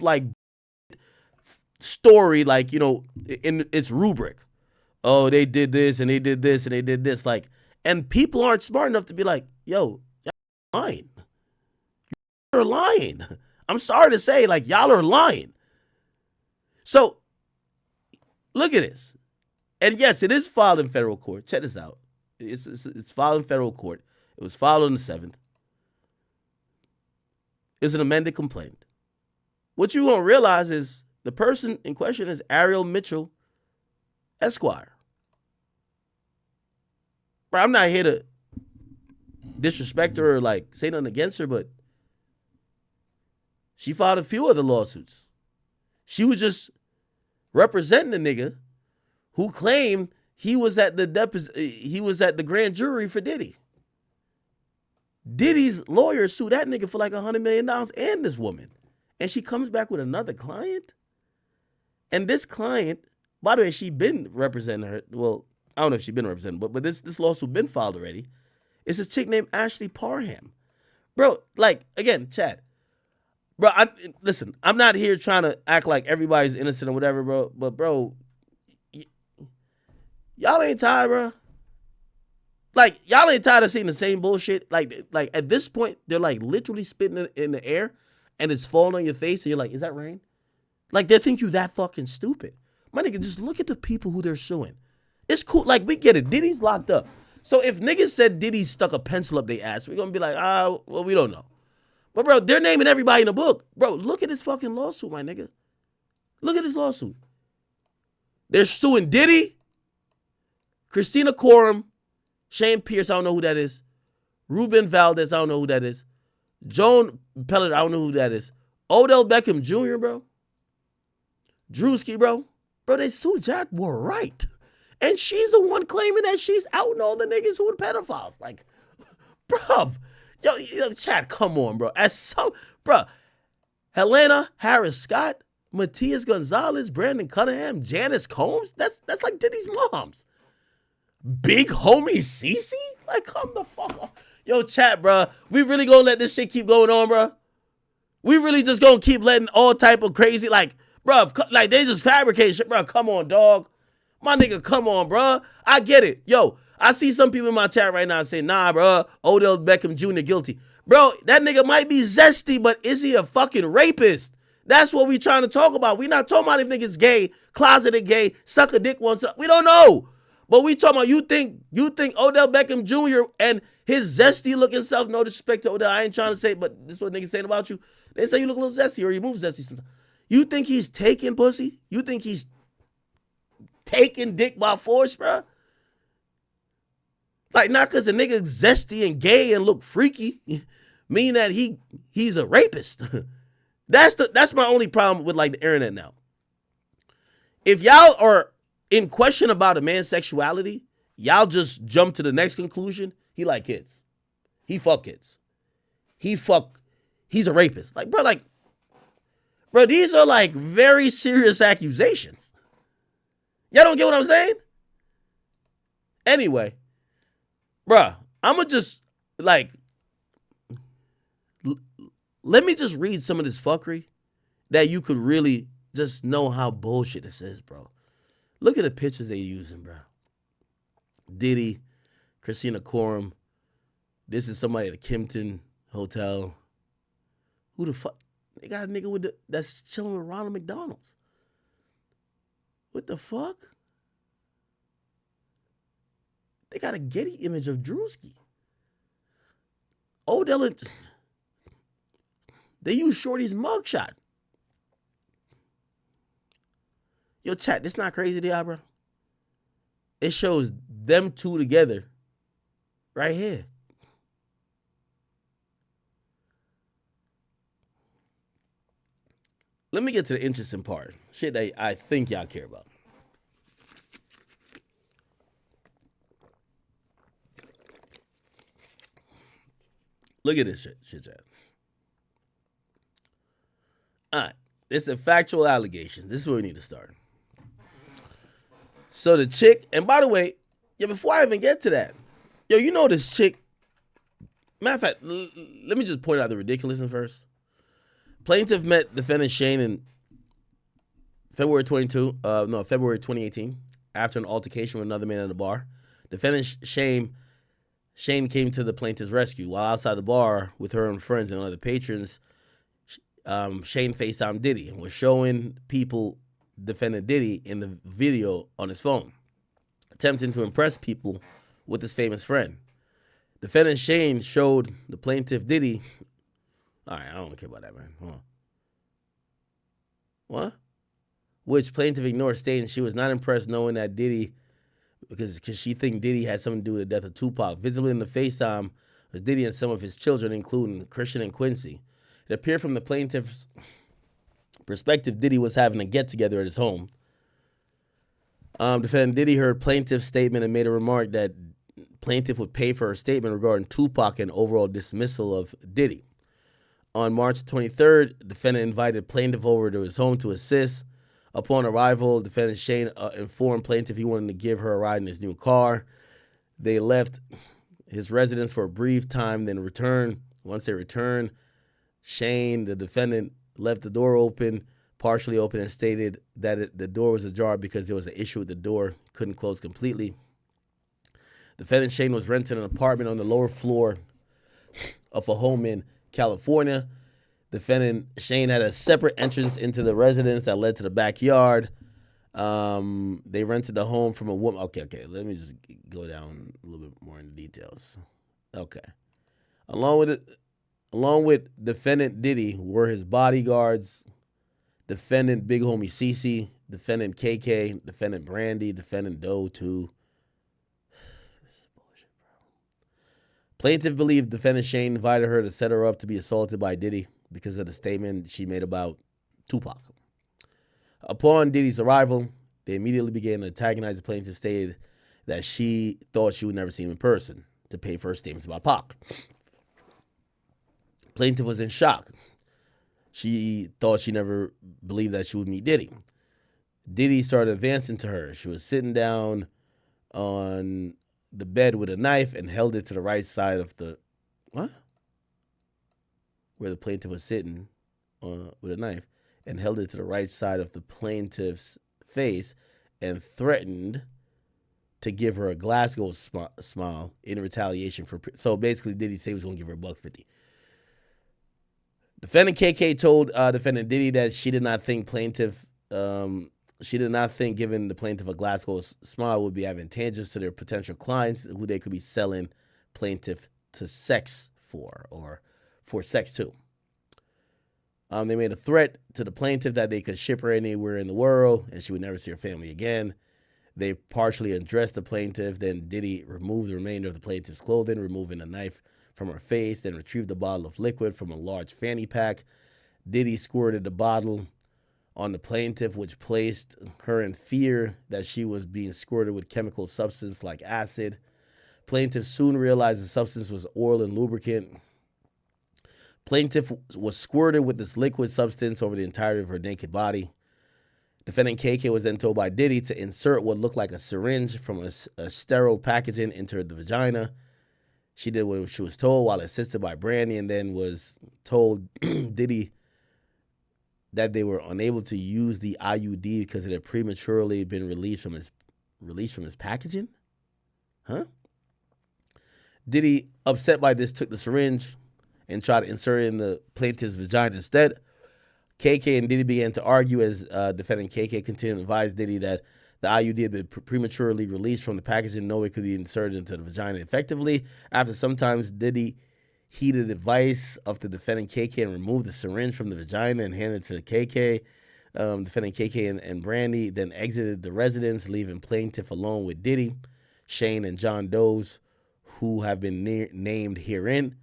like story, like, you know, in its rubric. Oh, they did this and they did this and they did this. Like, and people aren't smart enough to be like, yo, y'all lying. You're lying. I'm sorry to say, like, y'all are lying. So, look at this. And yes, it is filed in federal court. Check this out. It's filed in federal court. It was filed on the 7th. It's an amended complaint. What you won't realize is the person in question is Ariel Mitchell, Esquire. Bro, I'm not here to disrespect her or like say nothing against her, but she filed a few other lawsuits. She was just representing a nigga who claimed he was at the grand jury for Diddy. Diddy's lawyer sued that nigga for like $100 million and this woman. And she comes back with another client. And this client, by the way, she been representing her. Well, I don't know if she been representing, but this lawsuit been filed already. It's a chick named Ashley Parham. Bro, like, again, Chad. Bro, listen, I'm not here trying to act like everybody's innocent or whatever, bro. But, bro, y'all ain't tired, bro. Like, y'all ain't tired of seeing the same bullshit. Like at this point, they're like literally spitting it in the air and it's falling on your face and you're like, is that rain? Like, they think you that fucking stupid. My nigga, just look at the people who they're suing. It's cool. Like, we get it. Diddy's locked up. So if niggas said Diddy stuck a pencil up their ass, we're going to be like, well, we don't know. But, bro, they're naming everybody in the book. Bro, look at this fucking lawsuit, my nigga. Look at this lawsuit. They're suing Diddy, Christina Coram, Shane Pierce, I don't know who that is. Ruben Valdez, I don't know who that is. Joan Pellet, I don't know who that is. Odell Beckham Jr., bro. Druski, bro. Bro, they sued Jack Wright. And she's the one claiming that she's outing all the niggas who are pedophiles. Like, bruv. Yo, Chad, come on, bro. Bro. Helena Harris Scott, Matias Gonzalez, Brandon Cunningham, Janice Combs. That's like Diddy's moms. Big homie Cece? Like, come the fuck off. Yo, chat, bro. We really gonna let this shit keep going on, bro? We really just gonna keep letting all type of crazy, like, bro, like, they just fabricate shit, bro. Come on, dog. My nigga, come on, bro. I get it. Yo, I see some people in my chat right now saying, nah, bro, Odell Beckham Jr. guilty. Bro, that nigga might be zesty, but is he a fucking rapist? That's what we trying to talk about. We not talking about if niggas gay, closeted gay, suck a dick once. We don't know. But we talking about you think Odell Beckham Jr. and his zesty looking self, no disrespect to Odell, I ain't trying to say, but this is what niggas saying about you. They say you look a little zesty or you move zesty sometimes. You think he's taking pussy? You think he's taking dick by force, bro? Like, not because a nigga's zesty and gay and look freaky mean that he's a rapist. That's my only problem with, like, the internet now. If y'all are in question about a man's sexuality, y'all just jump to the next conclusion. He like kids. He fuck kids. He's a rapist. Like, bro, these are like very serious accusations. Y'all don't get what I'm saying? Anyway, bro, I'ma just, like, let me just read some of this fuckery that you could really just know how bullshit this is, bro. Look at the pictures they using, bro. Diddy, Christina Coram. This is somebody at a Kimpton hotel. Who the fuck? They got a nigga that's chilling with Ronald McDonald's. What the fuck? They got a Getty image of Druski. Odell, they use Shorty's mugshot. Yo, chat, this not crazy to y'all, bro? It shows them two together right here. Let me get to the interesting part. Shit that I think y'all care about. Look at this shit, chat. All right. It's a factual allegation. This is where we need to start. So the chick, and by the way, before I even get to that, you know this chick. Matter of fact, let me just point out the ridiculousness first. Plaintiff met defendant Shane in February 2018 after an altercation with another man at a bar. Defendant Shane came to the plaintiff's rescue. While outside the bar with her and friends and other patrons, Shane FaceTimed Diddy and was showing people defendant Diddy in the video on his phone, attempting to impress people with his famous friend. Defendant Shane showed the plaintiff Diddy. All right, I don't care about that, man. Hold on. What? Which plaintiff ignored, stating she was not impressed knowing that Diddy, because she think Diddy had something to do with the death of Tupac. Visibly in the FaceTime was Diddy and some of his children, including Christian and Quincy. It appeared from the plaintiff's perspective, Diddy was having a get-together at his home. Defendant Diddy heard plaintiff's statement and made a remark that plaintiff would pay for her statement regarding Tupac and overall dismissal of Diddy. On March 23rd, defendant invited plaintiff over to his home to assist. Upon arrival, defendant Shane informed plaintiff he wanted to give her a ride in his new car. They left his residence for a brief time, then returned. Once they returned, Shane, the defendant, left the door open, partially open, and stated that the door was ajar because there was an issue with the door, couldn't close completely. Defendant Shane was renting an apartment on the lower floor of a home in California. Defendant Shane had a separate entrance into the residence that led to the backyard. They rented the home from a woman. Okay. Let me just go down a little bit more into details. Okay. Along with defendant Diddy were his bodyguards, defendant Big Homie Cece, defendant KK, defendant Brandy, defendant Doe 2. This is bullshit, bro. Plaintiff believed defendant Shane invited her to set her up to be assaulted by Diddy because of the statement she made about Tupac. Upon Diddy's arrival, they immediately began to antagonize the plaintiff, stated that she thought she would never see him in person to pay for her statements about Pac. Plaintiff was in shock. She thought she never believed that she would meet Diddy. Diddy started advancing to her. She was sitting down on the bed with a knife and held it to the right side of the... What? Where the plaintiff was sitting with a knife and held it to the right side of the plaintiff's face and threatened to give her a Glasgow smile in retaliation for... So basically, Diddy said he was going to give her $150. Defendant KK told defendant Diddy that she did not think giving the plaintiff a Glasgow smile would be advantageous to their potential clients who they could be selling plaintiff to sex for or for sex too. They made a threat to the plaintiff that they could ship her anywhere in the world and she would never see her family again. They partially undressed the plaintiff. Then Diddy removed the remainder of the plaintiff's clothing, removing a knife from her face, then retrieved a bottle of liquid from a large fanny pack. Diddy squirted the bottle on the plaintiff, which placed her in fear that she was being squirted with chemical substance like acid. Plaintiff soon realized the substance was oil and lubricant. Plaintiff was squirted with this liquid substance over the entirety of her naked body. Defendant KK was then told by Diddy to insert what looked like a syringe from a sterile packaging into the vagina. She did what she was told while assisted by Brandy, and then was told Diddy that they were unable to use the IUD because it had prematurely been released from his packaging. Huh? Diddy, upset by this, took the syringe and tried to insert it in the plaintiff's vagina instead. KK and Diddy began to argue as defendant KK continued to advise Diddy that the IUD had been prematurely released from the packaging. No way could be inserted into the vagina effectively. After sometimes Diddy heeded advice of the defendant KK and removed the syringe from the vagina and handed it to KK. Defendant KK and Brandy then exited the residence, leaving plaintiff alone with Diddy, Shane, and John Doe's, who have been named herein.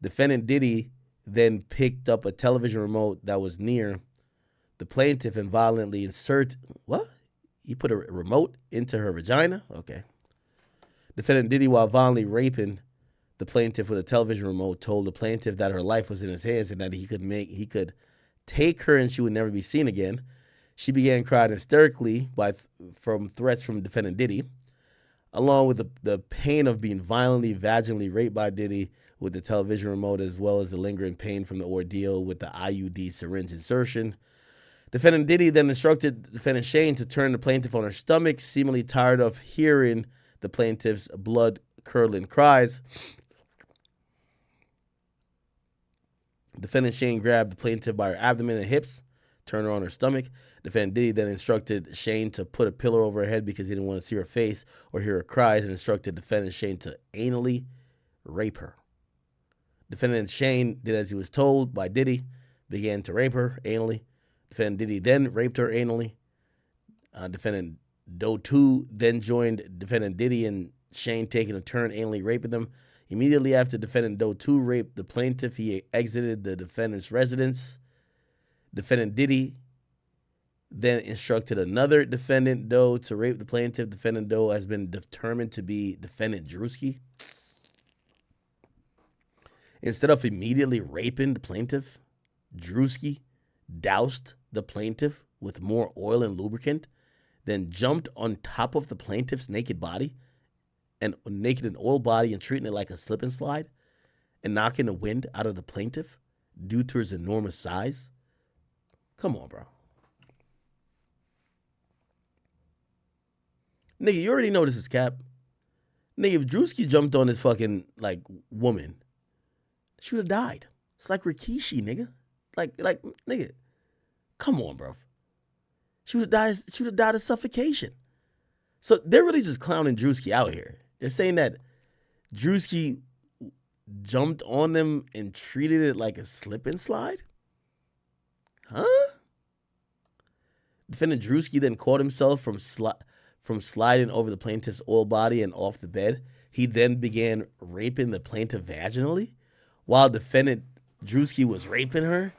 Defendant Diddy then picked up a television remote that was near the plaintiff and violently What? He put a remote into her vagina? Okay. Defendant Diddy, while violently raping the plaintiff with a television remote, told the plaintiff that her life was in his hands and that he could take her and she would never be seen again. She began crying hysterically from threats from defendant Diddy, along with the pain of being violently, vaginally raped by Diddy, with the television remote, as well as the lingering pain from the ordeal with the IUD syringe insertion. Defendant Diddy then instructed defendant Shane to turn the plaintiff on her stomach, seemingly tired of hearing the plaintiff's blood-curdling cries. Defendant Shane grabbed the plaintiff by her abdomen and hips, turned her on her stomach. Defendant Diddy then instructed Shane to put a pillow over her head because he didn't want to see her face or hear her cries, and instructed defendant Shane to anally rape her. Defendant Shane did as he was told by Diddy, began to rape her anally. Defendant Diddy then raped her anally. Defendant Doja then joined defendant Diddy and Shane, taking a turn anally raping them. Immediately after defendant Doja raped the plaintiff, he exited the defendant's residence. Defendant Diddy then instructed another defendant, Doe, to rape the plaintiff. Defendant Doe has been determined to be defendant Druski. Instead of immediately raping the plaintiff, Druski doused the plaintiff with more oil and lubricant, then jumped on top of the plaintiff's naked body, and oil body, and treating it like a slip and slide, and knocking the wind out of the plaintiff due to his enormous size. Come on, bro. Nigga, you already know this is cap. Nigga, if Druski jumped on this fucking, like, woman, she would have died. It's like Rikishi, nigga. Like, nigga. Come on, bro. She would have died of suffocation. So they're really just clowning Druski out here. They're saying that Druski jumped on them and treated it like a slip and slide? Huh? Defendant Druski then caught himself from sliding over the plaintiff's oil body and off the bed. He then began raping the plaintiff vaginally. While defendant Druski was raping her,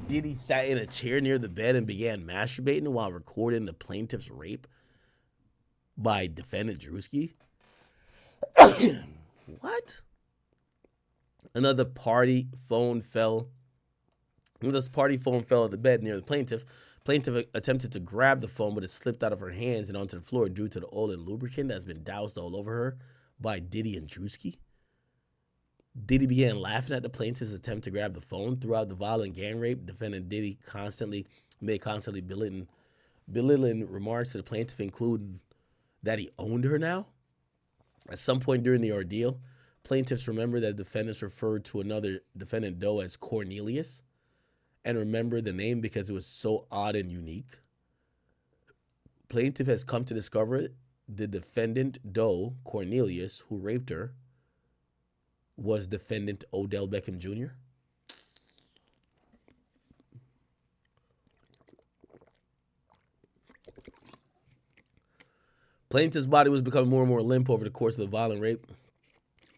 Diddy sat in a chair near the bed and began masturbating while recording the plaintiff's rape by defendant Druski. What? Another party phone fell at the bed near the plaintiff. Plaintiff attempted to grab the phone, but it slipped out of her hands and onto the floor due to the oil and lubricant that's been doused all over her by Diddy and Druski. Diddy began laughing at the plaintiff's attempt to grab the phone. Throughout the violent gang rape, defendant Diddy made constantly belittling remarks to the plaintiff, including that he owned her now. At some point during the ordeal, plaintiffs remember that defendants referred to another defendant, Doe, as Cornelius, and remember the name because it was so odd and unique. Plaintiff has come to discover the defendant, Doe, Cornelius, who raped her, was defendant Odell Beckham Jr. Plaintiff's body was becoming more and more limp over the course of the violent rape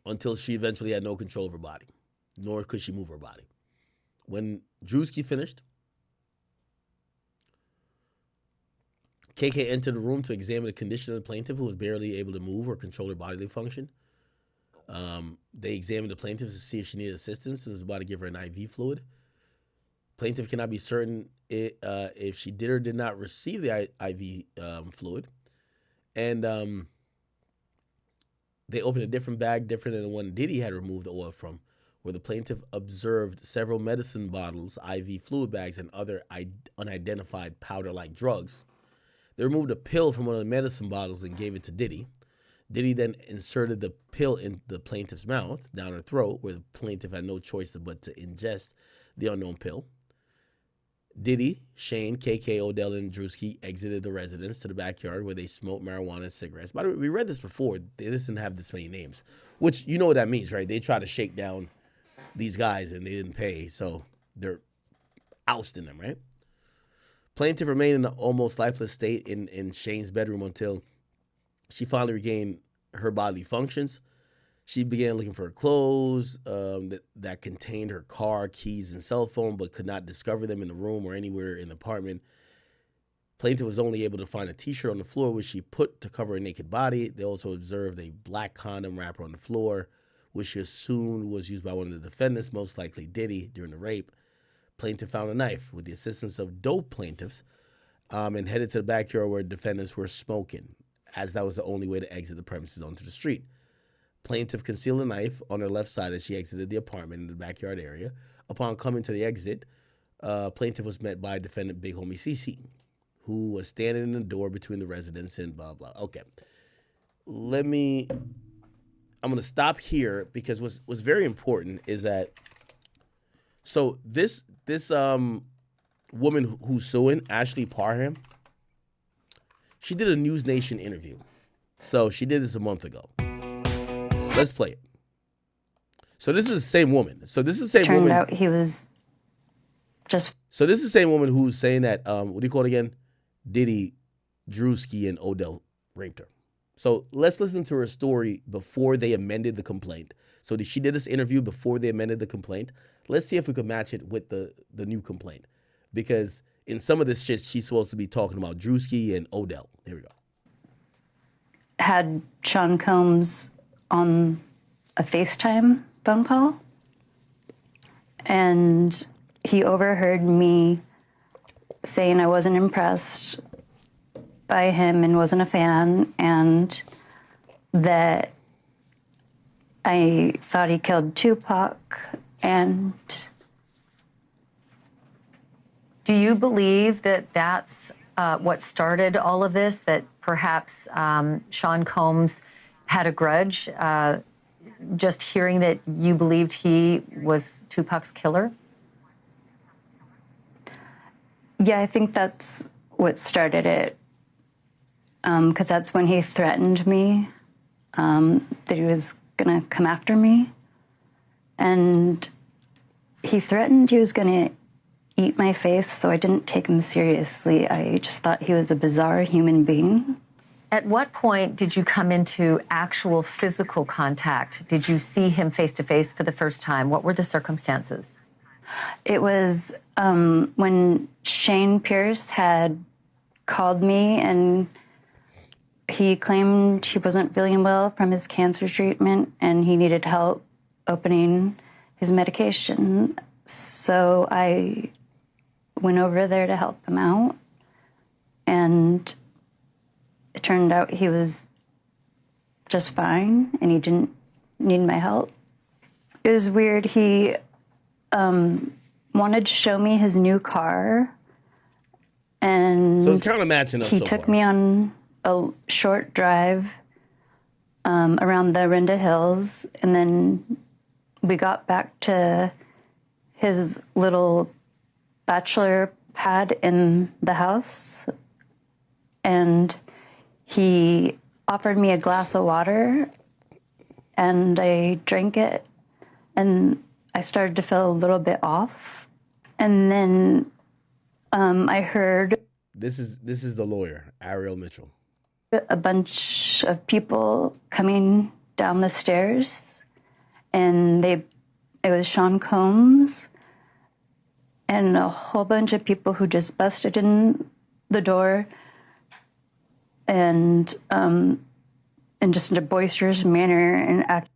until she eventually had no control of her body, nor could she move her body. When Druski finished, KK entered the room to examine the condition of the plaintiff, who was barely able to move or control her bodily function. They examined the plaintiff to see if she needed assistance and was about to give her an IV fluid. Plaintiff cannot be certain if she did or did not receive the IV fluid. And they opened a different bag, different than the one Diddy had removed the oil from, where the plaintiff observed several medicine bottles, IV fluid bags, and other unidentified powder-like drugs. They removed a pill from one of the medicine bottles and gave it to Diddy. Diddy then inserted the pill in the plaintiff's mouth, down her throat, where the plaintiff had no choice but to ingest the unknown pill. Diddy, Shane, KK, Odell, and Druski exited the residence to the backyard where they smoked marijuana and cigarettes. By the way, we read this before. They didn't have this many names, which you know what that means, right? They try to shake down these guys and they didn't pay, so they're ousting them, right? Plaintiff remained in an almost lifeless state in Shane's bedroom until she finally regained her bodily functions. She began looking for her clothes that contained her car, keys, and cell phone, but could not discover them in the room or anywhere in the apartment. Plaintiff was only able to find a t-shirt on the floor, which she put to cover her naked body. They also observed a black condom wrapper on the floor, which she assumed was used by one of the defendants, most likely Diddy, during the rape. Plaintiff found a knife with the assistance of dope plaintiffs and headed to the backyard where defendants were smoking, as that was the only way to exit the premises onto the street. Plaintiff concealed a knife on her left side as she exited the apartment in the backyard area. Upon coming to the exit, plaintiff was met by defendant Big Homie CC, who was standing in the door between the residence and blah, blah. Okay. I'm going to stop here because what's very important is that, so this woman who's suing, Ashley Parham, she did a News Nation interview. So she did this a month ago. Let's play it. So this is the same woman. So this is the same woman. Turned out he was just. So this is the same woman who's saying that, what do you call it again? Diddy, Druski, and Odell raped her. So let's listen to her story before they amended the complaint. So she did this interview before they amended the complaint. Let's see if we can match it with the new complaint. Because in some of this shit, she's supposed to be talking about Druski and Odell. Here we go. Had Sean Combs on a FaceTime phone call, and he overheard me saying I wasn't impressed by him and wasn't a fan, and that I thought he killed Tupac. And do you believe that that's what started all of this, that perhaps Sean Combs had a grudge, just hearing that you believed he was Tupac's killer? Yeah, I think that's what started it, because that's when he threatened me, that he was going to come after me. And he threatened he was going to eat my face, so I didn't take him seriously. I just thought he was a bizarre human being. At what point did you come into actual physical contact? Did you see him face to face for the first time? What were the circumstances? It was when Shane Pierce had called me, and he claimed he wasn't feeling well from his cancer treatment and he needed help opening his medication. So I went over there to help him out, and it turned out he was just fine and he didn't need my help. It was weird. He wanted to show me his new car, and so it's kind of matching up. He took me on a short drive around the Renda Hills, and then we got back to his little bachelor pad in the house, and he offered me a glass of water, and I drank it, and I started to feel a little bit off. And then I heard... This is the lawyer, Ariel Mitchell. A bunch of people coming down the stairs, and it was Sean Combs and a whole bunch of people who just busted in the door and in just in a boisterous manner and act.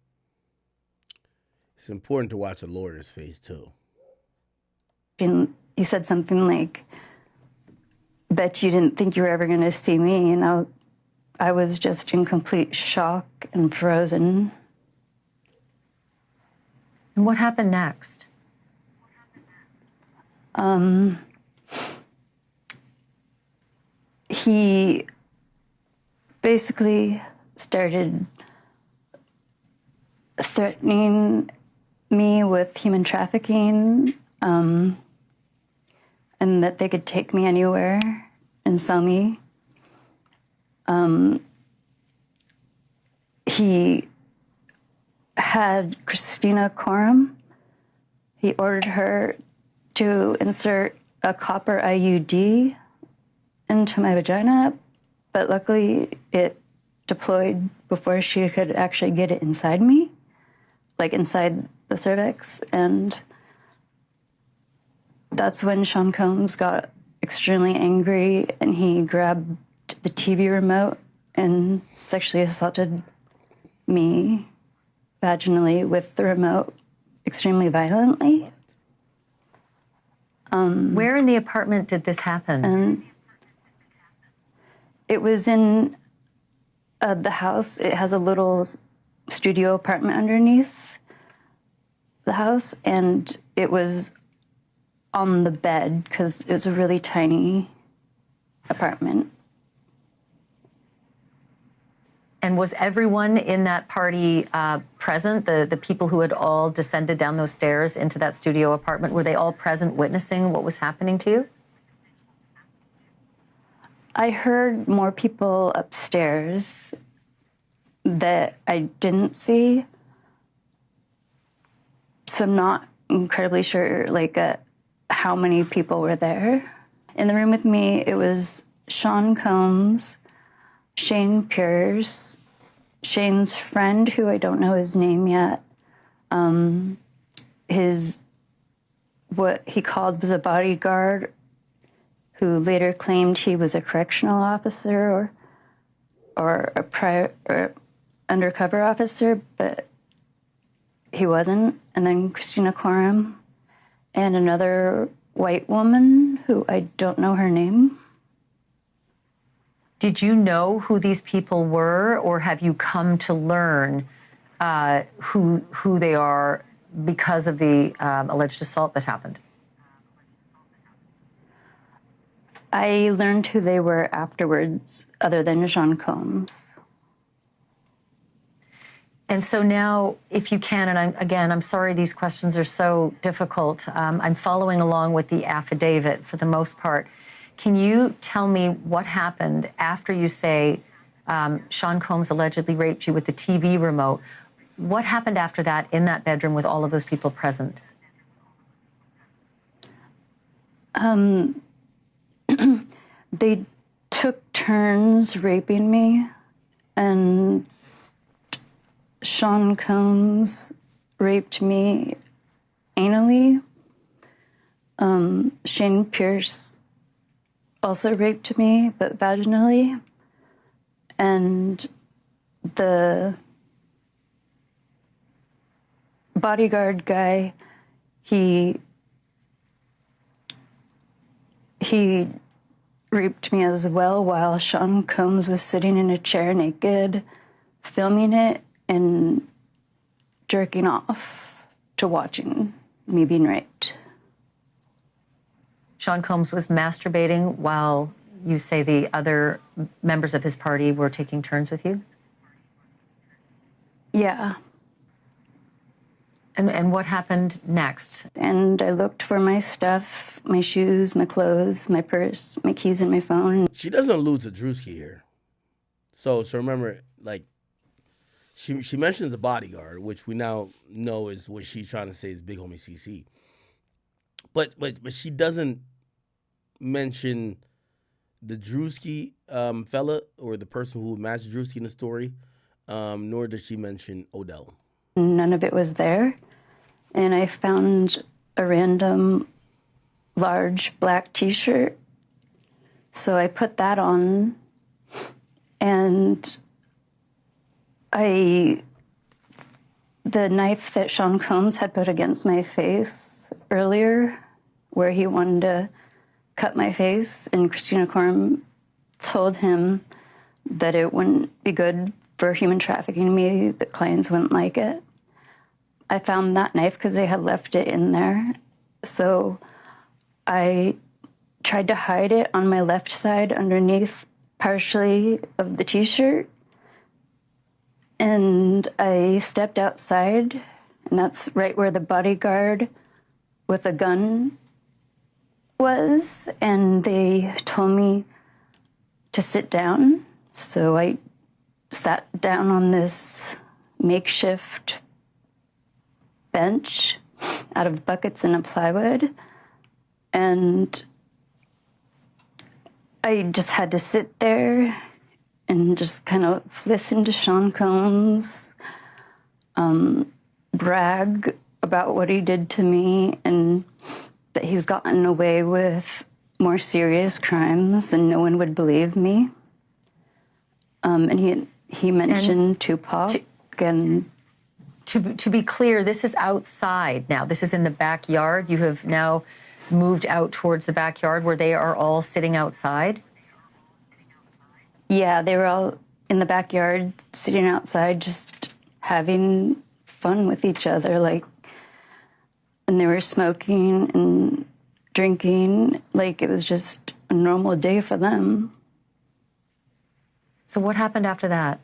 It's important to watch a lawyer's face too. And he said something like, "Bet you didn't think you were ever going to see me," and I was just in complete shock and frozen. And what happened next? He basically started threatening me with human trafficking, and that they could take me anywhere and sell me. He had Christina Coram. He ordered her to insert a copper IUD into my vagina, but luckily it deployed before she could actually get it inside me, like inside the cervix. And that's when Sean Combs got extremely angry, and he grabbed the TV remote and sexually assaulted me vaginally with the remote extremely violently. Where in the apartment did this happen? And it was in the house. It has a little studio apartment underneath the house, and it was on the bed because it was a really tiny apartment. And was everyone in that party present? The people who had all descended down those stairs into that studio apartment, were they all present witnessing what was happening to you? I heard more people upstairs that I didn't see, so I'm not incredibly sure how many people were there. In the room with me, it was Sean Combs, Shane Pierce, Shane's friend, who I don't know his name yet, what he called was a bodyguard, who later claimed he was a correctional officer or undercover officer, but he wasn't. And then Christina Coram and another white woman who I don't know her name. Did you know who these people were, or have you come to learn who they are because of the alleged assault that happened? I learned who they were afterwards, other than Sean Combs. And so now, if you can, and I'm sorry these questions are so difficult, I'm following along with the affidavit for the most part. Can you tell me what happened after you say Sean Combs allegedly raped you with the TV remote? What happened after that in that bedroom with all of those people present? They took turns raping me, and Sean Combs raped me anally. Shane Pierce also raped me, but vaginally. And the bodyguard guy, he raped me as well while Sean Combs was sitting in a chair naked, filming it and jerking off to watching me being raped. Sean Combs was masturbating while you say the other members of his party were taking turns with you? Yeah. And what happened next? And I looked for my stuff, my shoes, my clothes, my purse, my keys, and my phone. She doesn't allude to Druski here. So remember, she mentions a bodyguard, which we now know is what she's trying to say is Big Homie CC. But she doesn't mention the Druski fella or the person who matched Druski in the story, nor does she mention Odell. None of it was there. And I found a random large black t-shirt. So I put that on, and the knife that Sean Combs had put against my face earlier, where he wanted to cut my face, and Christina Coram told him that it wouldn't be good for human trafficking me, that clients wouldn't like it. I found that knife because they had left it in there. So I tried to hide it on my left side underneath partially of the t-shirt. And I stepped outside, and that's right where the bodyguard with a gun was. And they told me to sit down. So I sat down on this makeshift bench out of buckets and a plywood, and I just had to sit there and just kind of listen to Sean Combs brag about what he did to me, and that he's gotten away with more serious crimes and no one would believe me. And he mentioned Tupac and To be clear, this is outside now. This is in the backyard. You have now moved out towards the backyard where they are all sitting outside? Yeah, they were all in the backyard sitting outside just having fun with each other, like, and they were smoking and drinking, like it was just a normal day for them. So what happened after that?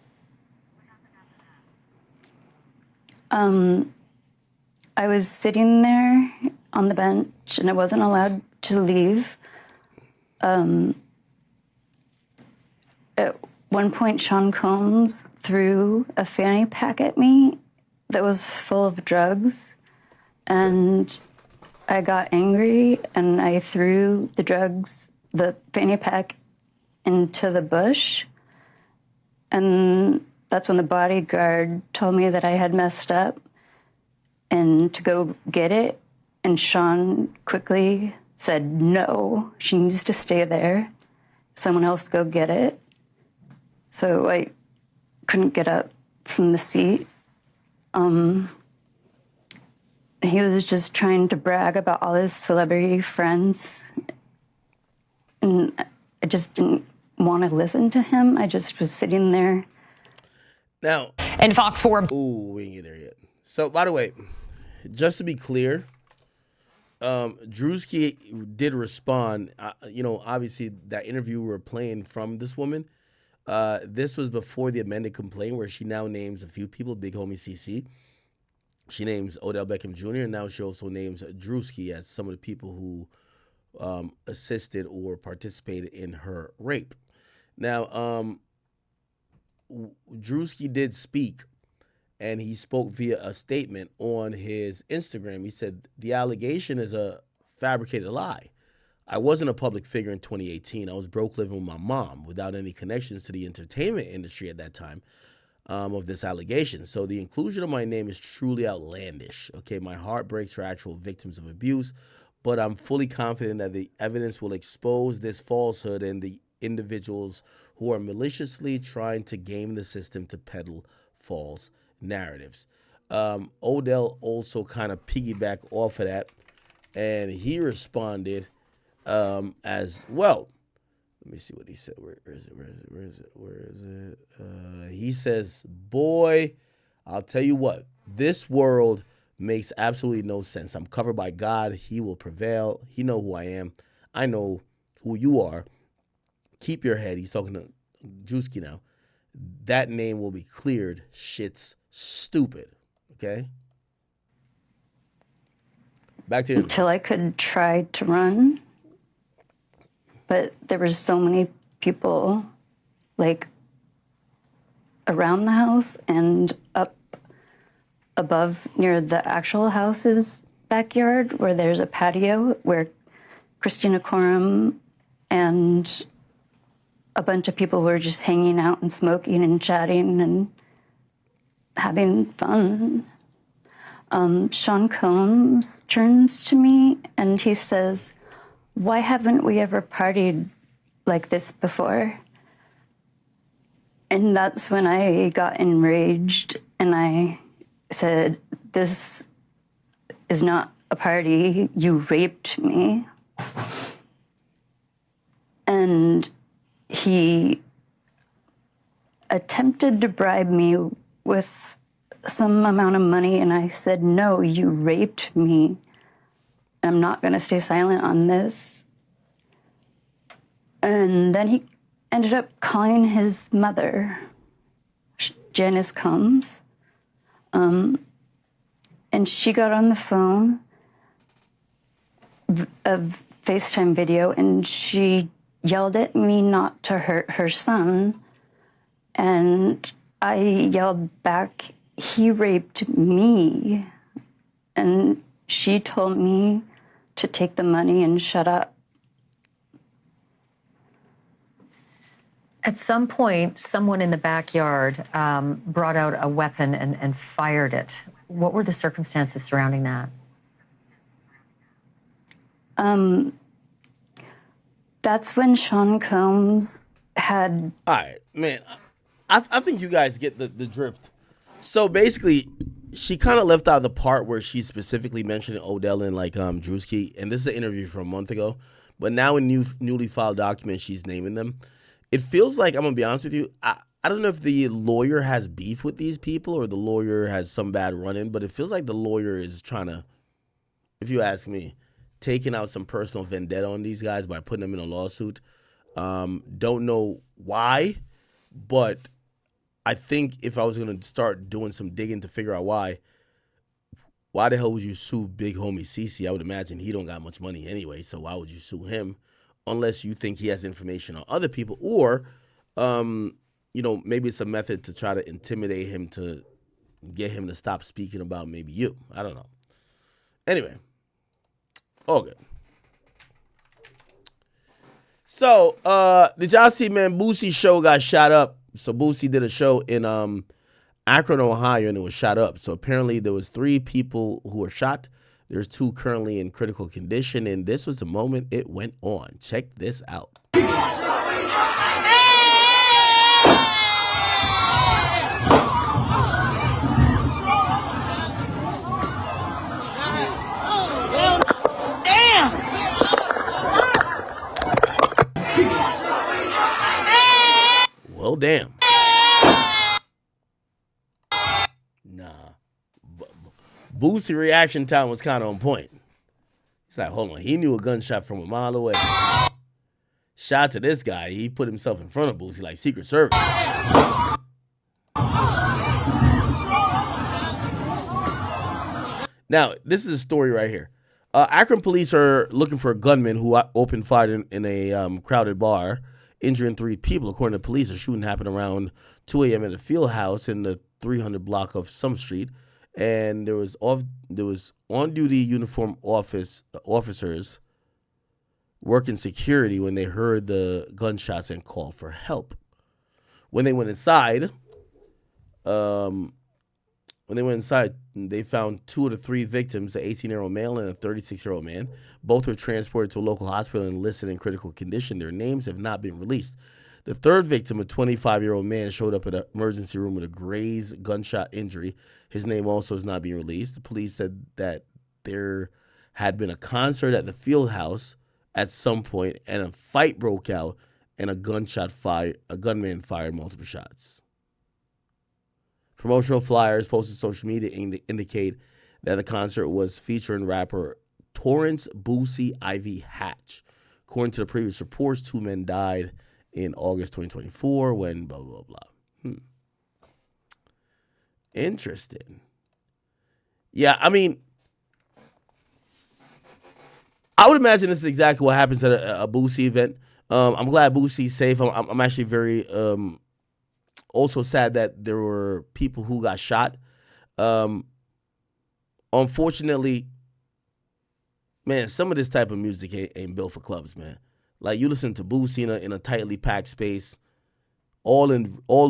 I was sitting there on the bench and I wasn't allowed to leave. At one point, Sean Combs threw a fanny pack at me that was full of drugs. And I got angry and I threw the fanny pack into the bush. And that's when the bodyguard told me that I had messed up and to go get it. And Sean quickly said, no, she needs to stay there. Someone else go get it. So I couldn't get up from the seat. He was just trying to brag about all his celebrity friends. And I just didn't want to listen to him. I just was sitting there. Now, and Fox 4. Ooh, we ain't get there yet. So, by the way, just to be clear, Druski did respond. Obviously, that interview we were playing from this woman, this was before the amended complaint where she now names a few people, Big Homie CC. She names Odell Beckham Jr., and now she also names Druski as some of the people who assisted or participated in her rape. Now, Druski did speak, and he spoke via a statement on his Instagram. He said, the allegation is a fabricated lie. I wasn't a public figure in 2018. I was broke living with my mom without any connections to the entertainment industry at that time. Of this allegation. So the inclusion of my name is truly outlandish. Okay, my heart breaks for actual victims of abuse, but I'm fully confident that the evidence will expose this falsehood and the individuals who are maliciously trying to game the system to peddle false narratives. Odell also kind of piggybacked off of that, and he responded as well. Let me see what he said. Where is it? He says, boy, I'll tell you what, this world makes absolutely no sense. I'm covered by God. He will prevail. He know who I am. I know who you are. Keep your head. He's talking to Druski now. That name will be cleared. Shit's stupid. Okay? Back to you. Until I could try to run. But there were so many people, like, around the house and up above near the actual house's backyard where there's a patio where Christina Coram and a bunch of people were just hanging out and smoking and chatting and having fun. Sean Combs turns to me and he says, why haven't we ever partied like this before? And that's when I got enraged and I said, this is not a party. You raped me. And he attempted to bribe me with some amount of money, and I said, no, you raped me. I'm not going to stay silent on this. And then he ended up calling his mother, Janice Combs, and she got on the phone, a FaceTime video, and she yelled at me not to hurt her son. And I yelled back, he raped me. And she told me to take the money and shut up. At some point, someone in the backyard brought out a weapon and fired it. What were the circumstances surrounding that? That's when Sean Combs had... All right, man. I think you guys get the drift. So basically, she kind of left out the part where she specifically mentioned Odell and like Druski, and this is an interview from a month ago. But now in newly filed documents, she's naming them. It feels like, I'm gonna be honest with you, I don't know if the lawyer has beef with these people or the lawyer has some bad run-in, but it feels like the lawyer is trying to, if you ask me, taking out some personal vendetta on these guys by putting them in a lawsuit. Don't know why, but I think if I was going to start doing some digging to figure out why the hell would you sue big homie CeCe? I would imagine he don't got much money anyway, so why would you sue him unless you think he has information on other people or, maybe it's a method to try to intimidate him to get him to stop speaking about maybe you. I don't know. Anyway, all good. So, did y'all see, man, Boosie's show got shot up. So Boosie did a show in Akron, Ohio, and it was shot up. So apparently there was 3 people who were shot. There's 2 currently in critical condition, and this was the moment it went on. Check this out. Well, damn. Nah. Boosie reaction time was kind of on point. He's like, hold on. He knew a gunshot from a mile away. Shout out to this guy. He put himself in front of Boosie like Secret Service. Now, this is a story right here. Akron police are looking for a gunman who opened fire in a crowded bar, injuring 3 people. According to police, the shooting happened around 2 a.m. at a field house in the 300 block of Sum Street, and there was on-duty uniformed officers working security when they heard the gunshots and called for help. When they went inside, they found 2 of the 3 victims, an 18-year-old male and a 36-year-old man. Both were transported to a local hospital and listed in critical condition. Their names have not been released. The 3rd victim, a 25-year-old man, showed up at an emergency room with a grazed gunshot injury. His name also is not being released. The police said that there had been a concert at the field house at some point, and a fight broke out, and a gunman fired multiple shots. Promotional flyers posted on social media indicate that the concert was featuring rapper Torrance Boosie Ivy Hatch. According to the previous reports, 2 men died in August 2024 when blah, blah, blah. Interesting. Yeah, I mean, I would imagine this is exactly what happens at a Boosie event. I'm glad Boosie's safe. I'm actually very also sad that there were people who got shot. Unfortunately, man, some of this type of music ain't built for clubs, man. Like, you listen to Boosie in a tightly packed space. All the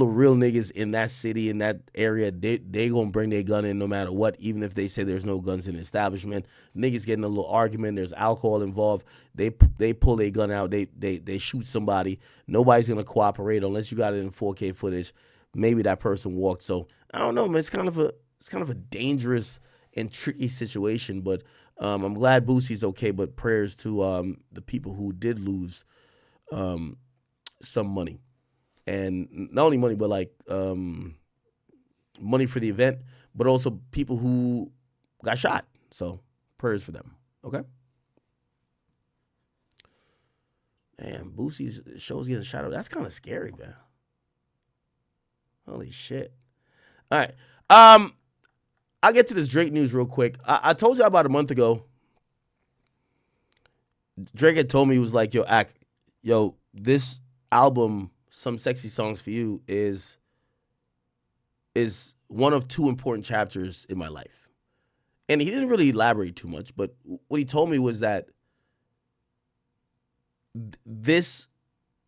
real niggas in that city, in that area, they gonna bring their gun in no matter what, even if they say there's no guns in the establishment. Niggas getting a little argument, there's alcohol involved. They pull their gun out, they shoot somebody. Nobody's gonna cooperate unless you got it in 4K footage. Maybe that person walked. So I don't know, man. It's kind of a dangerous and tricky situation. But I'm glad Boosie's okay. But prayers to the people who did lose some money. And not only money, but like money for the event, but also people who got shot. So prayers for them. Okay. Man, Boosie's show's getting shot up. That's kind of scary, man. Holy shit. All right. I'll get to this Drake news real quick. I told you about a month ago. Drake had told me, he was like, yo, this album, Some Sexy Songs for You, is one of 2 important chapters in my life. And he didn't really elaborate too much, but what he told me was that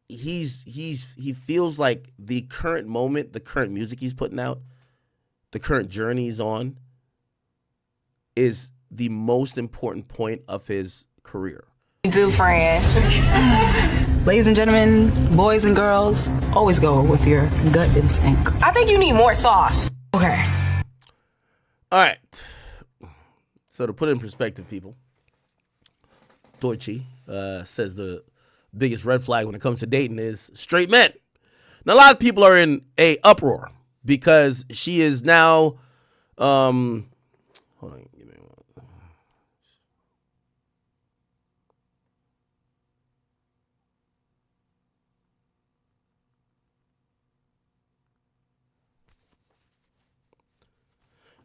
he feels like the current moment, the current music he's putting out, the current journey he's on, is the most important point of his career. Do, friend. Ladies and gentlemen, boys and girls, always go with your gut instinct. I think you need more sauce. Okay. All right. So to put it in perspective, people, Doja says the biggest red flag when it comes to dating is straight men. Now, a lot of people are in a uproar because she is now, hold on, give me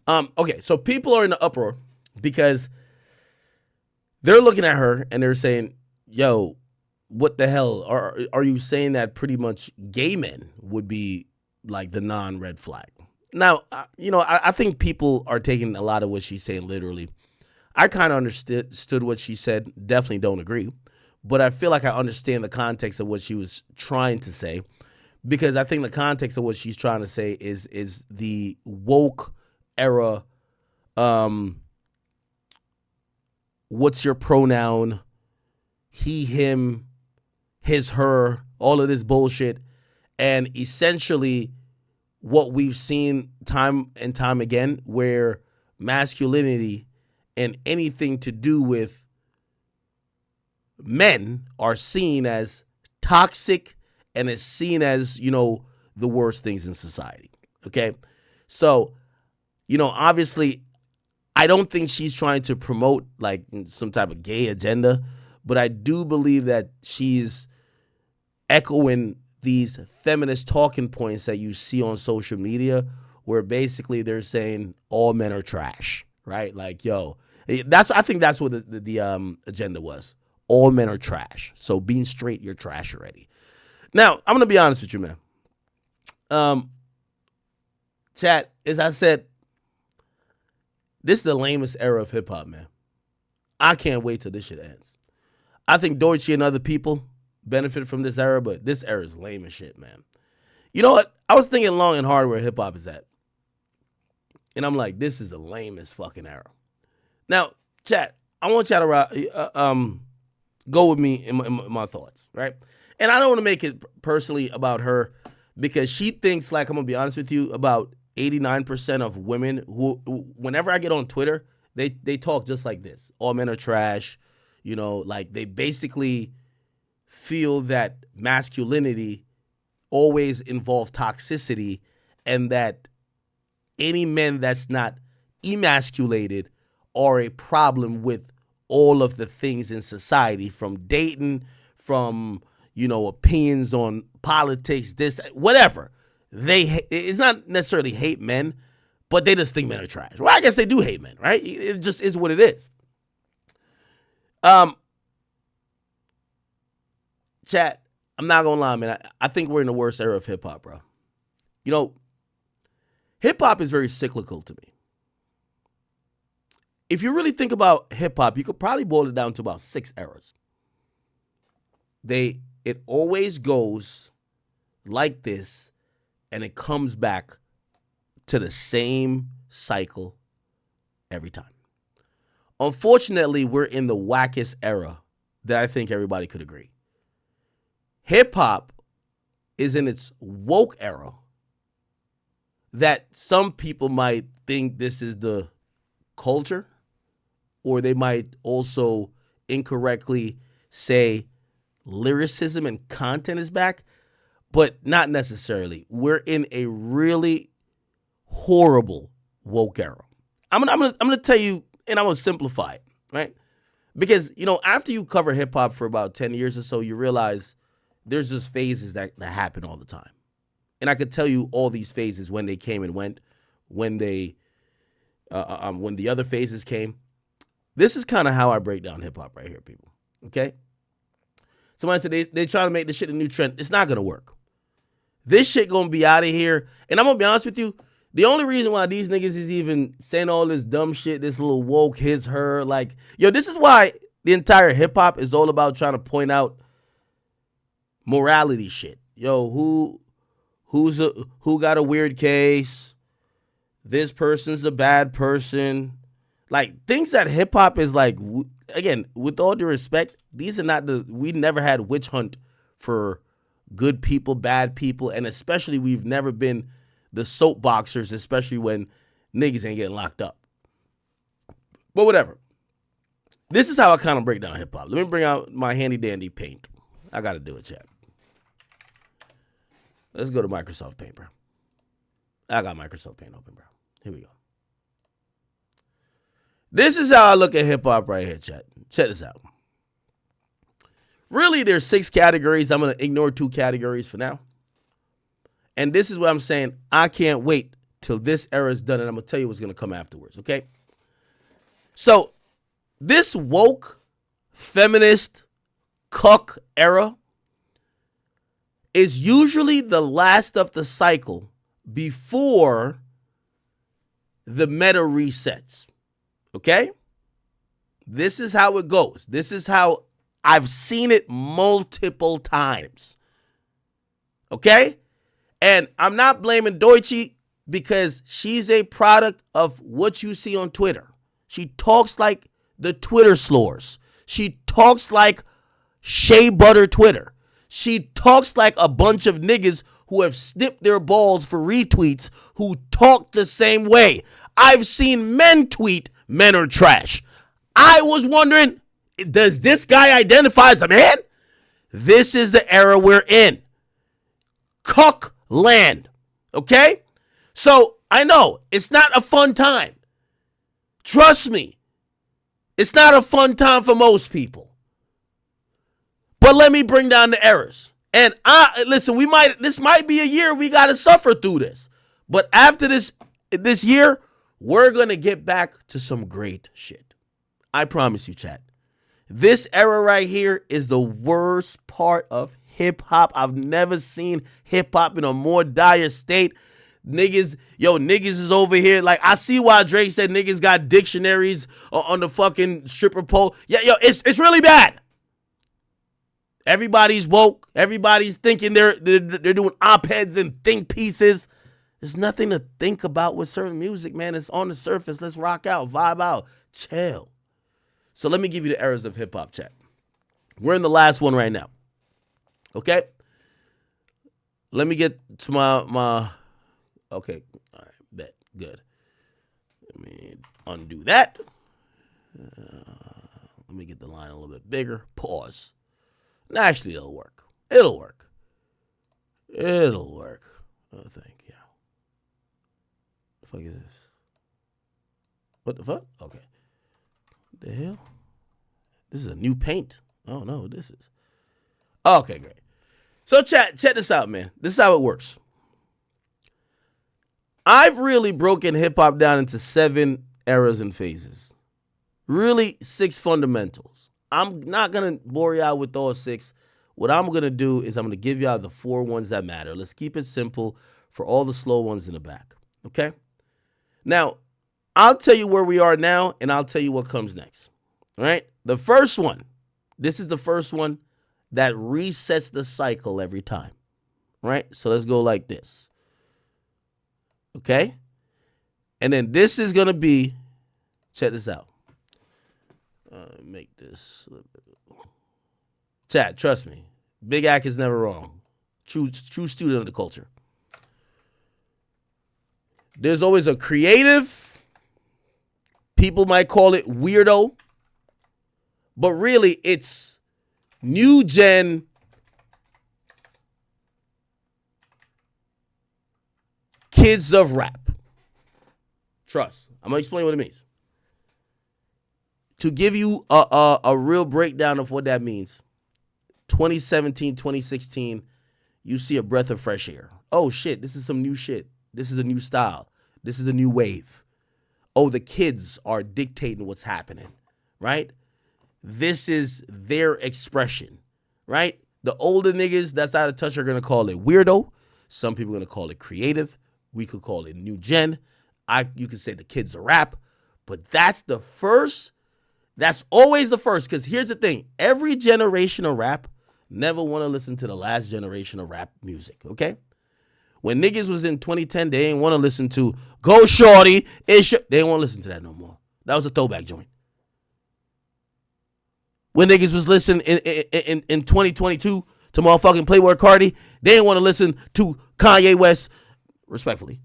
one. Okay, so people are in the uproar because they're looking at her and they're saying, yo, what the hell? Are you saying that pretty much gay men would be like the non-red flag? Now, I think people are taking a lot of what she's saying literally. I kind of understood what she said. Definitely don't agree. But I feel like I understand the context of what she was trying to say, because I think the context of what she's trying to say is the woke era. What's your pronoun? He, him, his, her, all of this bullshit. And essentially what we've seen time and time again, where masculinity and anything to do with men are seen as toxic and is seen as, the worst things in society. Okay. So, obviously, I don't think she's trying to promote like some type of gay agenda, but I do believe that she's echoing these feminist talking points that you see on social media, where basically they're saying all men are trash, right? Like, yo, I think that's what the agenda was. All men are trash. So being straight, you're trash already. Now, I'm gonna be honest with you, man. Chat, as I said, this is the lamest era of hip hop, man. I can't wait till this shit ends. I think Doja and other people benefit from this era, but this era is lame as shit, man. You know what? I was thinking long and hard where hip hop is at. And I'm like, this is the lamest fucking era. Now, chat, I want y'all to go with me in my thoughts, right? And I don't want to make it personally about her, because she thinks, like, I'm going to be honest with you, about 89% of women who, whenever I get on Twitter, they talk just like this. All men are trash. Like they basically feel that masculinity always involves toxicity, and that any men that's not emasculated are a problem with all of the things in society, from dating, from, opinions on politics, this, whatever. It's not necessarily hate men, but they just think men are trash. Well, I guess they do hate men, right? It just is what it is. Chat, I'm not gonna lie, man. I think we're in the worst era of hip hop, bro. Hip hop is very cyclical to me. If you really think about hip hop, you could probably boil it down to about 6 eras. It always goes like this, and it comes back to the same cycle every time. Unfortunately, we're in the wackest era that I think everybody could agree. Hip hop is in its woke era that some people might think this is the culture, or they might also incorrectly say lyricism and content is back, but not necessarily. We're in a really horrible woke era. I'm gonna tell you, and I'm gonna simplify it, right? Because after you cover hip hop for about 10 years or so, you realize there's just phases that happen all the time, and I could tell you all these phases, when they came and went, when the other phases came. This is kind of how I break down hip hop right here, people. Okay. Somebody said they try to make this shit a new trend. It's not gonna work. This shit gonna be out of here. And I'm gonna be honest with you, the only reason why these niggas is even saying all this dumb shit, this little woke, his, her, like, this is why the entire hip hop is all about trying to point out morality shit. Who got a weird case? This person's a bad person. Like, things that hip hop is like, again, with all due respect, these are not we never had witch hunt for good people, bad people, and especially we've never been the soapboxers, especially when niggas ain't getting locked up. But whatever. This is how I kind of break down hip hop. Let me bring out my handy dandy paint. I got to do it, chat. Let's go to Microsoft Paint, bro. I got Microsoft Paint open, bro. Here we go. This is how I look at hip hop right here, chat. Check this out. Really, there's 6 categories. I'm going to ignore 2 categories for now. And this is what I'm saying. I can't wait till this era is done, and I'm going to tell you what's going to come afterwards, okay? So, this woke, feminist, cuck era is usually the last of the cycle before the meta resets, okay? This is how it goes. This is how I've seen it multiple times, okay? And I'm not blaming Doja because she's a product of what you see on Twitter. She talks like the Twitter slurs. She talks like shea butter Twitter. She talks like a bunch of niggas who have snipped their balls for retweets who talk the same way. I've seen men tweet, men are trash. I was wondering, does this guy identify as a man? This is the era we're in. Cuck land. Okay? So, I know, it's not a fun time. Trust me. It's not a fun time for most people. But let me bring down the errors. And listen, this might be a year we got to suffer through this. But after this year, we're going to get back to some great shit. I promise you, chat. This era right here is the worst part of hip hop. I've never seen hip hop in a more dire state. Niggas is over here. Like, I see why Drake said niggas got dictionaries on the fucking stripper pole. Yeah, it's really bad. Everybody's woke. Everybody's thinking they're doing op-eds and think pieces. There's nothing to think about with certain music, man. It's on the surface. Let's rock out, vibe out, chill. So let me give you the eras of hip hop, chat. We're in the last one right now. Okay? Let me get to my okay. All right, bet. Good. Let me undo that. Let me get the line a little bit bigger. Pause. Actually, it'll work. It'll work. Oh, thank you. The fuck is this? What the fuck? Okay. What the hell? This is a new paint. I don't know what this is. Okay, great. So check this out, man. This is how it works. I've really broken hip-hop down into 7 eras and phases. Really, 6 fundamentals. I'm not going to bore you out with all 6. What I'm going to do is I'm going to give you out the 4 ones that matter. Let's keep it simple for all the slow ones in the back. Okay? Now, I'll tell you where we are now, and I'll tell you what comes next. All right? The first one, this is the first one that resets the cycle every time. All right? So let's go like this. Okay? And then this is going to be, check this out. Make this. Chat, trust me. Big Act is never wrong. True student of the culture. There's always a creative. People might call it weirdo. But really, it's new gen kids of rap. Trust. I'm going to explain what it means. To give you a real breakdown of what that means, 2017, 2016, you see a breath of fresh air. Oh, shit, this is some new shit. This is a new style. This is a new wave. Oh, the kids are dictating what's happening, right? This is their expression, right? The older niggas that's out of touch are going to call it weirdo. Some people are going to call it creative. We could call it new gen. You could say the kids are rap. But that's the first. That's always the first, because here's the thing. Every generation of rap never want to listen to the last generation of rap music, okay? When niggas was in 2010, they didn't want to listen to Go Shorty. They didn't want to listen to that no more. That was a throwback joint. When niggas was listening in 2022 to motherfucking Playboy Cardi, they didn't want to listen to Kanye West, respectfully.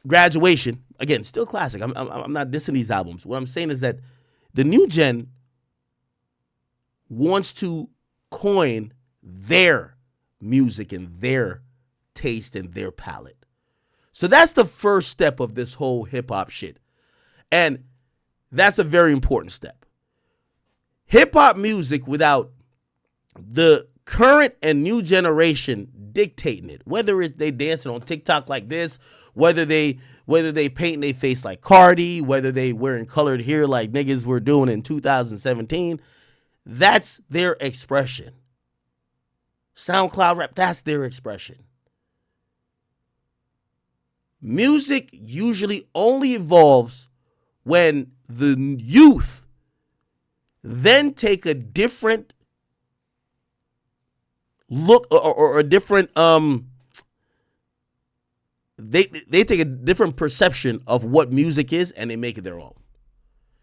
Graduation. Again, still classic. I'm not dissing these albums. What I'm saying is that the new gen wants to coin their music and their taste and their palate. So that's the first step of this whole hip hop shit. And that's a very important step. Hip hop music without the current and new generation dictating it, whether it's they dancing on TikTok like this, whether they painting their face like Cardi, whether they wearing colored hair like niggas were doing in 2017, that's their expression. SoundCloud rap, that's their expression. Music usually only evolves when the youth then take a different look or a different they take a different perception of what music is and they make it their own.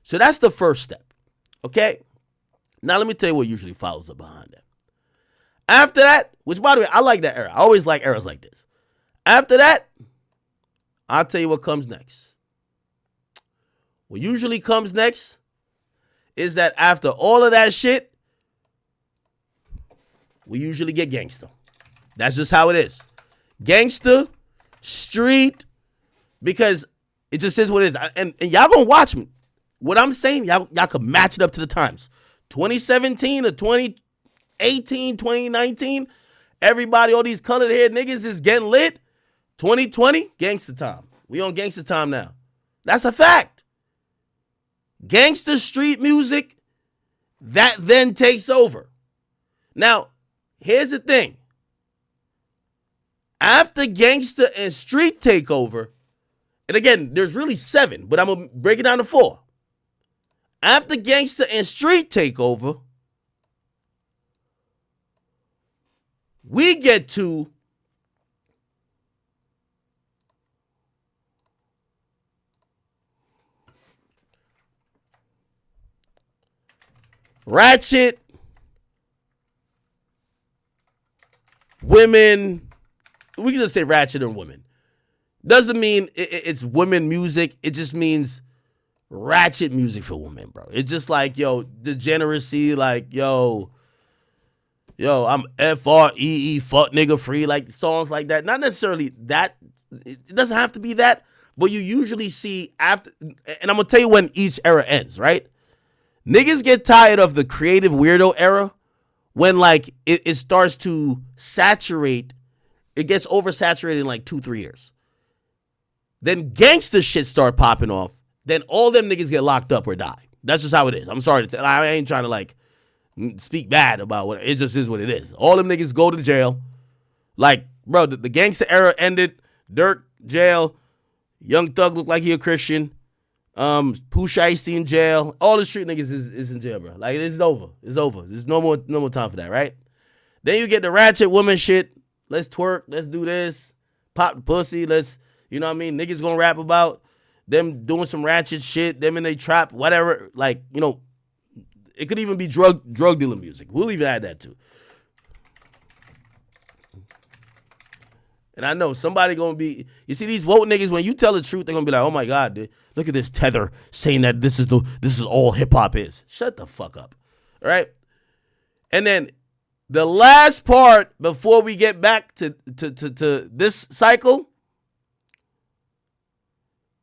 So that's the first step. Okay? Now let me tell you what usually follows up behind that. After that, which by the way, I like that era. I always like eras like this. After that, I'll tell you what comes next. What usually comes next is that after all of that shit, we usually get gangsta. That's just how it is. Gangsta, street, because it just is what it is. And y'all gonna watch me. What I'm saying, y'all can match it up to the times. 2017 to 2018, 2019, everybody, all these colored haired niggas is getting lit. 2020, gangsta time. We on gangsta time now. That's a fact. Gangsta street music, that then takes over. Now, here's the thing. After gangsta and street take over, and again, there's really 7, but I'm going to break it down to 4. After gangsta and street take over, we get to ratchet, women. We can just say ratchet and women. Doesn't mean it's women music. It just means ratchet music for women, bro. It's just like, yo, degeneracy, like, yo, I'm FREE, fuck nigga free, like songs like that. Not necessarily that. It doesn't have to be that, but you usually see after, and I'm gonna tell you when each era ends, right? Niggas get tired of the creative weirdo era when like it starts to saturate. It gets oversaturated in like 2-3 years. Then gangster shit start popping off. Then all them niggas get locked up or die. That's just how it is. I'm sorry to tell. I ain't trying to like speak bad about what it just is what it is. All them niggas go to jail. Like, bro, the gangster era ended. Dirk, jail. Young Thug looked like he a Christian. Pooh Shiesty in jail. All the street niggas is in jail, bro. Like, this is over. It's over. There's no more time for that, right? Then you get the ratchet woman shit. Let's twerk. Let's do this. Pop the pussy. Let's, you know what I mean? Niggas gonna rap about them doing some ratchet shit. Them in they trap, whatever. Like, you know, it could even be drug dealer music. We'll even add that too. And I know somebody gonna be, you see these woke niggas, when you tell the truth, they're gonna be like, oh my God, dude, look at this tether saying that this is all hip hop is. Shut the fuck up. All right? And then the last part before we get back to this cycle,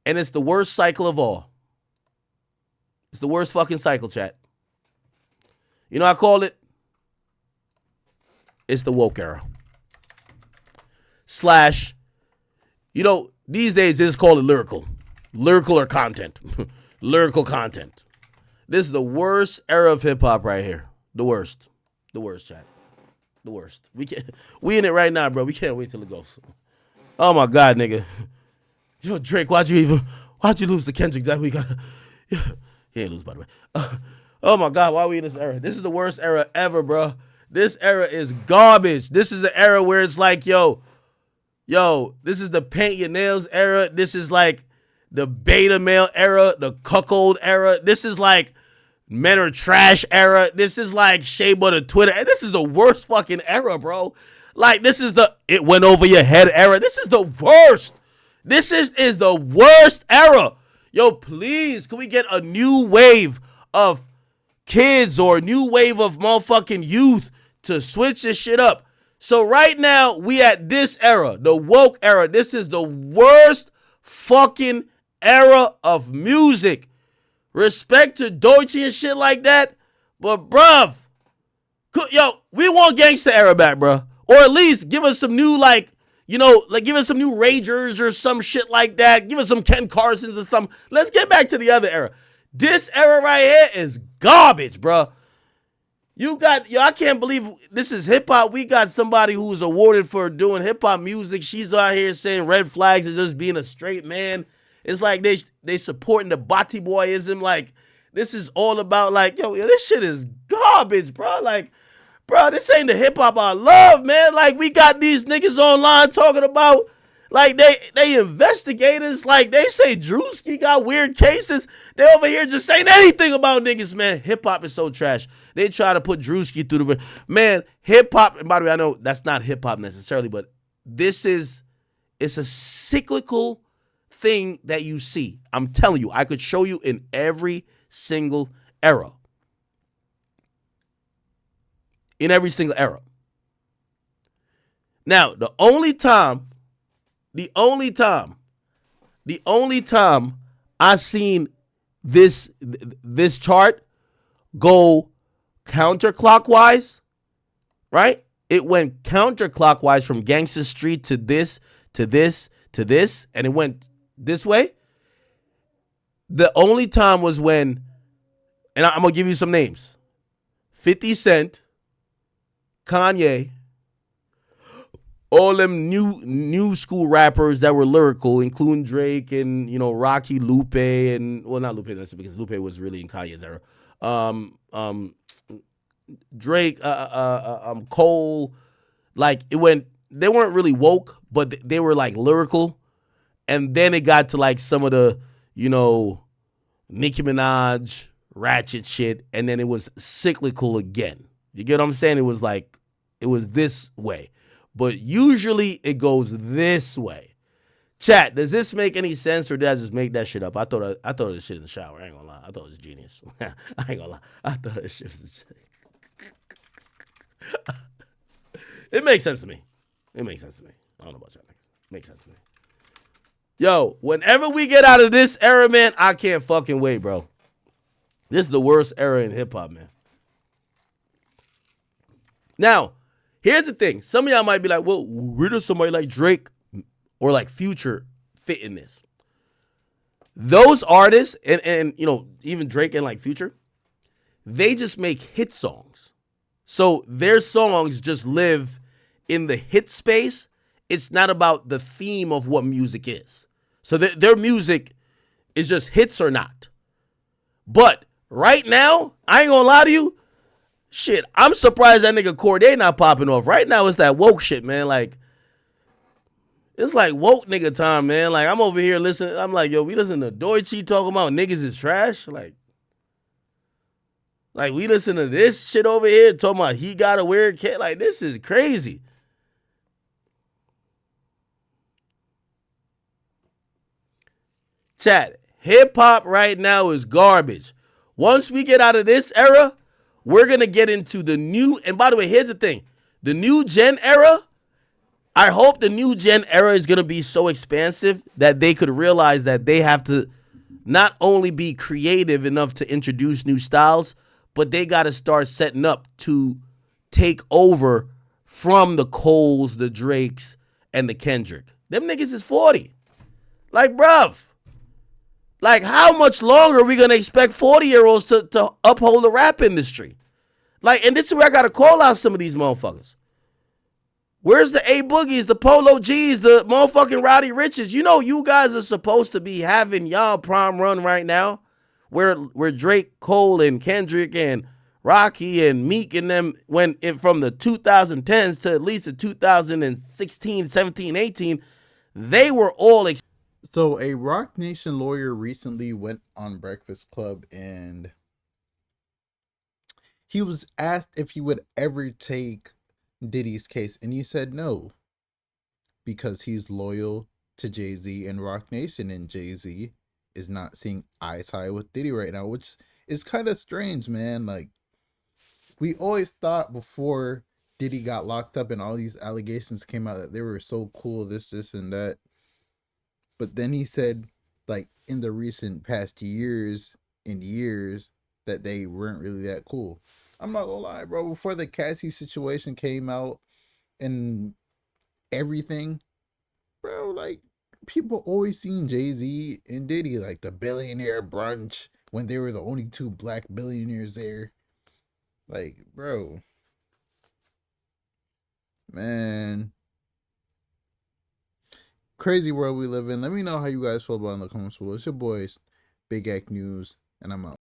and it's the worst cycle of all. It's the worst fucking cycle, chat. You know what I call it? It's the woke era. / you know, these days they just call it lyrical. Lyrical or content. Lyrical content. This is the worst era of hip hop right here. The worst. The worst, chat. The worst. We in it right now, bro. We can't wait till it goes. Oh my God, nigga. Yo, Drake, why'd you lose to Kendrick that week? He ain't lose, by the way. Oh my God, why are we in this era? This is the worst era ever, bro. This era is garbage. This is an era where it's like, yo, this is the paint your nails era. This is like the beta male era, the cuckold era. This is like men are trash era. This is like Shea Butter Twitter. And this is the worst fucking era, bro. Like, this is the it went over your head era. This is the worst. This is the worst era. Yo, please, can we get a new wave of kids or a new wave of motherfucking youth to switch this shit up? So right now, we at this era, the woke era. This is the worst fucking era of music. Respect to Doja and shit like that. But bruv, yo, we want gangsta era back, bruh. Or at least give us some new, like, you know, like give us some new Ragers or some shit like that. Give us some Ken Carsons or some. Let's get back to the other era. This era right here is garbage, bruh. You got, yo, I can't believe this is hip hop. We got somebody who's awarded for doing hip hop music. She's out here saying red flags and just being a straight man. It's like they supporting the Bati boyism. Like, this is all about, like, yo, this shit is garbage, bro. Like, bro, this ain't the hip hop I love, man. Like, we got these niggas online talking about, like, they investigators. Like, they say Druski got weird cases. They over here just saying anything about niggas, man. Hip hop is so trash. They try to put Druski through the, man, hip hop. And by the way, I know that's not hip hop necessarily, but it's a cyclical thing that you see. I'm telling you, I could show you in every single era. In every single era. Now, the only time I seen this chart go counterclockwise, right? It went counterclockwise from Gangsta Street to this, to this, to this, and it went this way. The only time was when, and I'm going to give you some names. 50 Cent, Kanye, all them new school rappers that were lyrical, including Drake and, you know, Rocky, Lupe, and, well, not Lupe, that's because Lupe was really in Kanye's era. Drake, Cole, like, it went, they weren't really woke, but they were like lyrical. And then it got to like some of the, you know, Nicki Minaj, ratchet shit, and then it was cyclical again. You get what I'm saying? It was like, it was this way. But usually it goes this way. Chat, does this make any sense, or did I just make that shit up? I thought it was shit in the shower. I ain't gonna lie. I thought it was genius. I ain't gonna lie. I thought this shit was It makes sense to me. It makes sense to me. I don't know about y'all. It makes sense to me. Yo, whenever we get out of this era, man, I can't fucking wait, bro. This is the worst era in hip-hop, man. Now, here's the thing. Some of y'all might be like, well, where does somebody like Drake or like Future fit in this? Those artists, and you know, even Drake and like Future, they just make hit songs. So their songs just live in the hit space. It's not about the theme of what music is. So their music is just hits or not. But right now, I ain't gonna lie to you, shit, I'm surprised that nigga Cordae not popping off. Right now, it's that woke shit, man. Like, it's like woke nigga time, man. Like, I'm over here listening. I'm like, yo, we listen to Doja talking about niggas is trash. Like, we listen to this shit over here talking about he got a weird kid. Like, this is crazy. Chat, hip-hop right now is garbage. Once we get out of this era, we're going to get into the new, and by the way, here's the thing. The new gen era, I hope the new gen era is going to be so expansive that they could realize that they have to not only be creative enough to introduce new styles, but they got to start setting up to take over from the Coles, the Drakes, and the Kendrick. Them niggas is 40. Like, bruv. Like, how much longer are we going to expect 40-year-olds to uphold the rap industry? Like, and this is where I got to call out some of these motherfuckers. Where's the A Boogies, the Polo G's, the motherfucking Rowdy Riches? You know you guys are supposed to be having y'all prime run right now where Drake, Cole, and Kendrick, and Rocky, and Meek, and them went in from the 2010s to at least the 2016, 17, 18. They were all So a Rock Nation lawyer recently went on Breakfast Club and he was asked if he would ever take Diddy's case, and he said no because he's loyal to Jay-Z and Rock Nation, and Jay-Z is not seeing eye to eye with Diddy right now, which is kind of strange, man. Like, we always thought before Diddy got locked up and all these allegations came out that they were so cool, this, and that. But then he said, like, in the recent past years that they weren't really that cool. I'm not gonna lie, bro. Before the Cassie situation came out and everything, bro, like, people always seen Jay-Z and Diddy, like, the billionaire brunch when they were the only two black billionaires there. Like, bro, man, crazy world we live in. Let me know how you guys feel about it in the comments below. It's your boys, Big Act News, and I'm out.